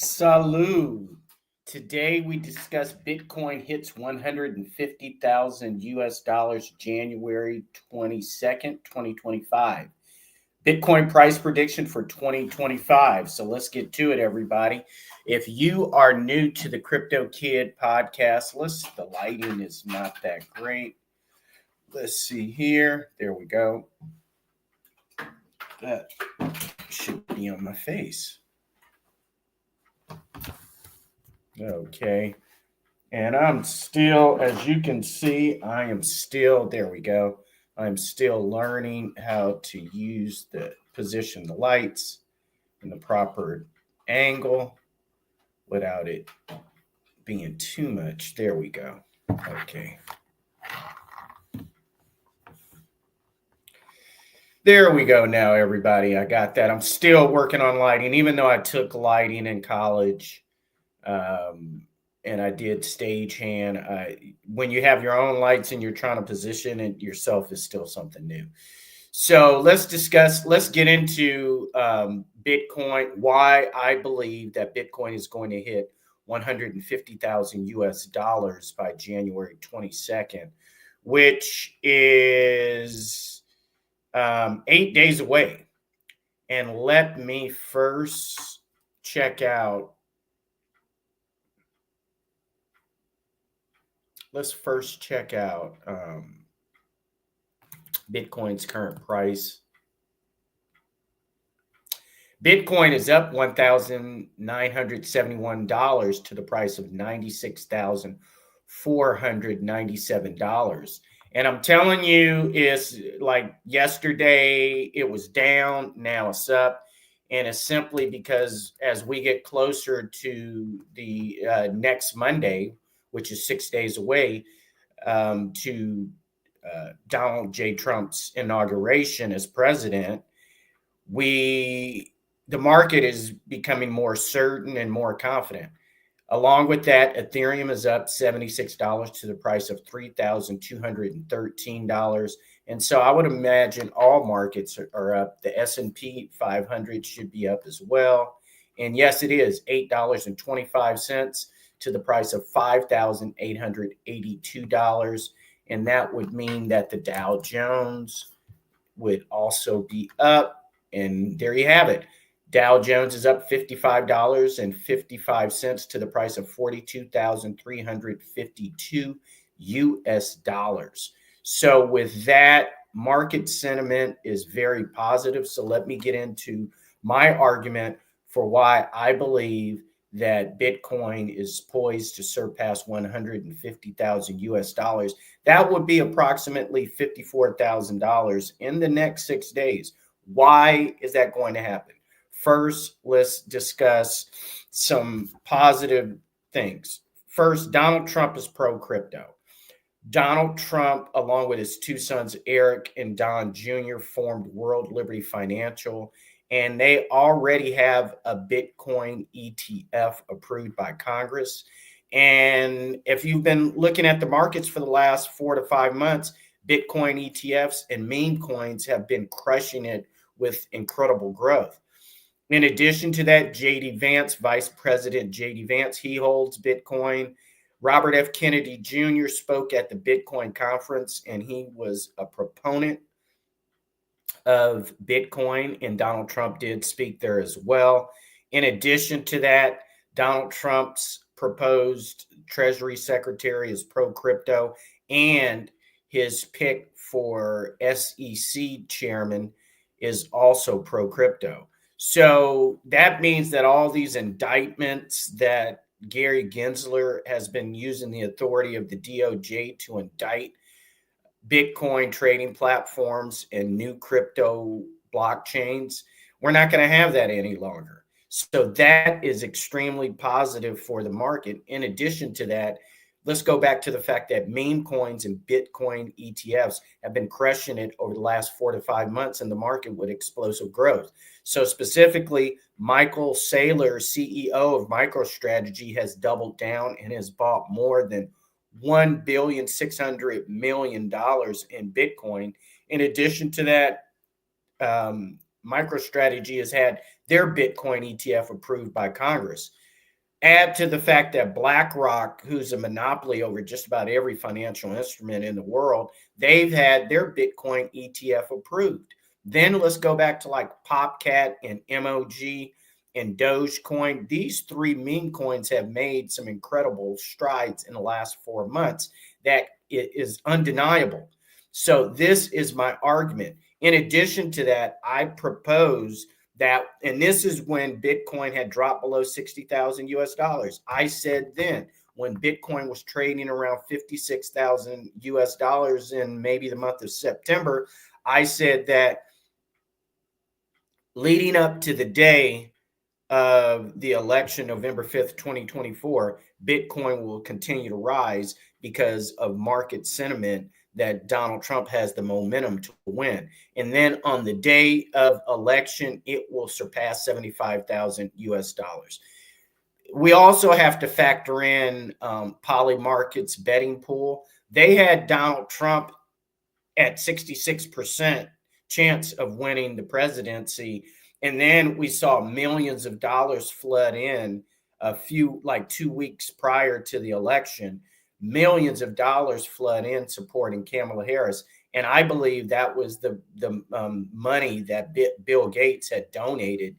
Salud. Today we discuss Bitcoin hits 150,000 US dollars January 22nd, 2025. Bitcoin price prediction for 2025. So let's get to it, everybody. If you are new to the Crypto Kid podcast, the lighting is not that great. Let's see here. There we go. That should be on my face. Okay. And I'm still, as you can see, there we go. I'm still learning how to position the lights in the proper angle without it being too much. There we go. Okay. There we go now, everybody. I got that. I'm still working on lighting, even though I took lighting in college. And I did stagehand. When you have your own lights and you're trying to position it yourself is still something new. So let's get into Bitcoin, why I believe that Bitcoin is going to hit 150,000 US dollars by January 22nd, which is 8 days away. And let me first check out. Let's first check out Bitcoin's current price. Bitcoin is up $1,971 to the price of $96,497. And I'm telling you, it's like yesterday it was down, now it's up. And it's simply because as we get closer to the next Monday, which is 6 days away, to Donald J. Trump's inauguration as president, the market is becoming more certain and more confident. Along with that, Ethereum is up $76 to the price of $3,213. And so I would imagine all markets are up. The S&P 500 should be up as well. And yes, it is $8.25 to the price of $5,882. And that would mean that the Dow Jones would also be up. And there you have it. Dow Jones is up $55.55 to the price of 42,352 US dollars. So with that, market sentiment is very positive. So let me get into my argument for why I believe that Bitcoin is poised to surpass 150,000 US dollars. That would be approximately $54,000 in the next 6 days. Why is that going to happen? First, let's discuss some positive things. First, Donald Trump is pro-crypto. Donald Trump, along with his two sons, Eric and Don Jr., formed World Liberty Financial, and they already have a Bitcoin ETF approved by Congress. And if you've been looking at the markets for the last 4 to 5 months, Bitcoin ETFs and meme coins have been crushing it with incredible growth. In addition to that, J.D. Vance, Vice President J.D. Vance, he holds Bitcoin. Robert F. Kennedy Jr. spoke at the Bitcoin conference, and he was a proponent of Bitcoin, and Donald Trump did speak there as well. In addition to that, Donald Trump's proposed Treasury Secretary is pro-crypto, and his pick for SEC chairman is also pro-crypto. So that means that all these indictments that Gary Gensler has been using the authority of the DOJ to indict Bitcoin trading platforms and new crypto blockchains, we're not going to have that any longer. So that is extremely positive for the market. In addition to that, let's go back to the fact that meme coins and Bitcoin ETFs have been crushing it over the last 4 to 5 months in the market with explosive growth. So specifically, Michael Saylor, CEO of MicroStrategy, has doubled down and has bought more than $1,600,000,000 in Bitcoin. In addition to that, MicroStrategy has had their Bitcoin ETF approved by Congress. Add to the fact that BlackRock, who's a monopoly over just about every financial instrument in the world, they've had their Bitcoin ETF approved. Then let's go back to like Popcat and MOG and Dogecoin. These three meme coins have made some incredible strides in the last 4 months. That is undeniable. So this is my argument. In addition to that, I propose that, and this is when Bitcoin had dropped below 60,000 US dollars. I said then, when Bitcoin was trading around 56,000 US dollars in maybe the month of September, I said that leading up to the day of the election, November 5th, 2024, Bitcoin will continue to rise because of market sentiment that Donald Trump has the momentum to win. And then on the day of election, it will surpass 75,000 US dollars. We also have to factor in Polymarket's betting pool. They had Donald Trump at 66% chance of winning the presidency. And then we saw millions of dollars flood in like 2 weeks prior to the election. Millions of dollars flood in supporting Kamala Harris. And I believe that was the money that Bill Gates had donated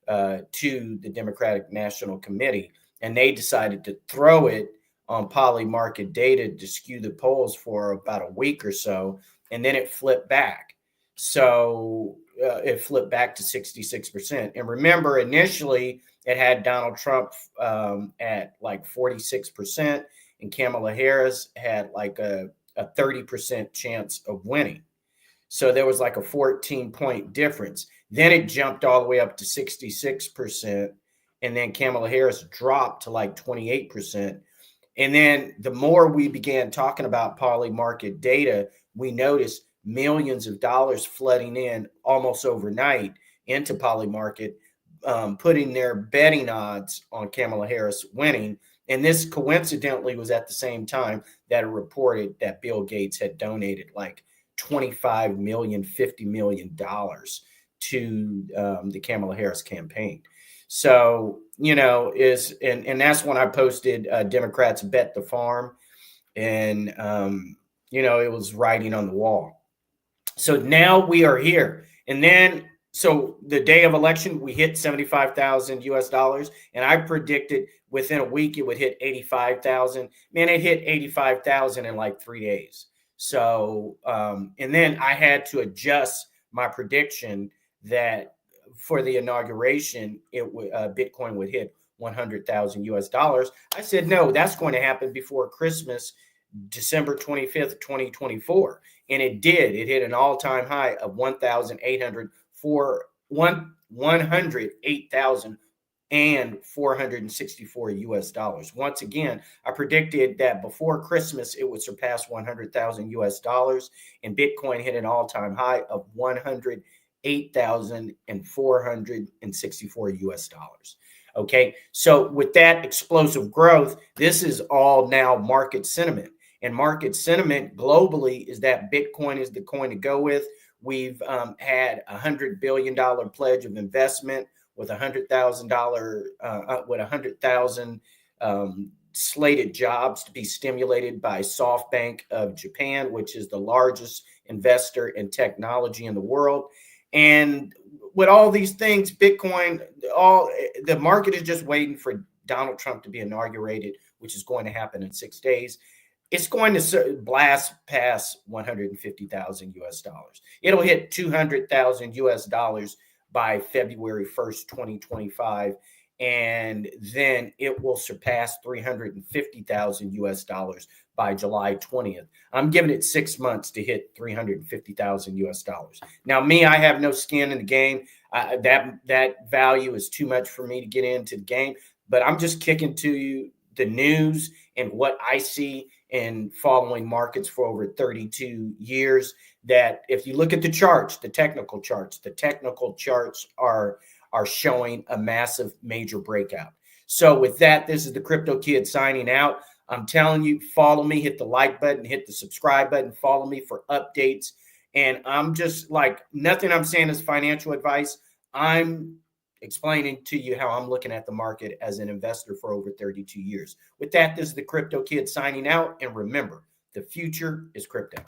to the Democratic National Committee. And they decided to throw it on Polymarket data to skew the polls for about a week or so. And then it flipped back. So it flipped back to 66%. And remember, initially, it had Donald Trump at like 46%. And Kamala Harris had like a 30% chance of winning. So there was like a 14-point difference. Then it jumped all the way up to 66%. And then Kamala Harris dropped to like 28%. And then the more we began talking about Polymarket data, we noticed millions of dollars flooding in almost overnight into Polymarket, putting their betting odds on Kamala Harris winning. And this coincidentally was at the same time that it reported that Bill Gates had donated like $25 million, $50 million to the Kamala Harris campaign. So, and that's when I posted Democrats bet the farm. And, it was writing on the wall. So now we are here. And then, so the day of election, we hit 75,000 US dollars. And I predicted within a week, it would hit 85,000. Man, it hit 85,000 in like 3 days. So, and then I had to adjust my prediction that for the inauguration, Bitcoin would hit 100,000 US dollars. I said, no, that's going to happen before Christmas, December 25th, 2024. And it did. It hit an all-time high of 108,464 US dollars. Once again, I predicted that before Christmas, it would surpass 100,000 US dollars, and Bitcoin hit an all-time high of 108,464 US dollars. Okay, so with that explosive growth, this is all now market sentiment. And market sentiment globally is that Bitcoin is the coin to go with. We've had $100 billion pledge of investment with $100,000 slated jobs to be stimulated by SoftBank of Japan, which is the largest investor in technology in the world. And with all these things, Bitcoin, the market is just waiting for Donald Trump to be inaugurated, which is going to happen in 6 days. It's going to blast past 150,000 US dollars. It'll hit 200,000 US dollars by February 1st, 2025. And then it will surpass 350,000 US dollars by July 20th. I'm giving it 6 months to hit 350,000 US dollars. Now, me, I have no skin in the game. That value is too much for me to get into the game, but I'm just kicking to you the news and what I see in following markets for over 32 years, that if you look at the charts, the technical charts are showing a massive major breakout. So with that, this is the Crypto Kid signing out. I'm telling you, follow me, hit the like button, hit the subscribe button, follow me for updates. And I'm just like, nothing I'm saying is financial advice. I'm explaining to you how I'm looking at the market as an investor for over 32 years. With that, this is the Crypto Kid signing out. And remember, the future is crypto.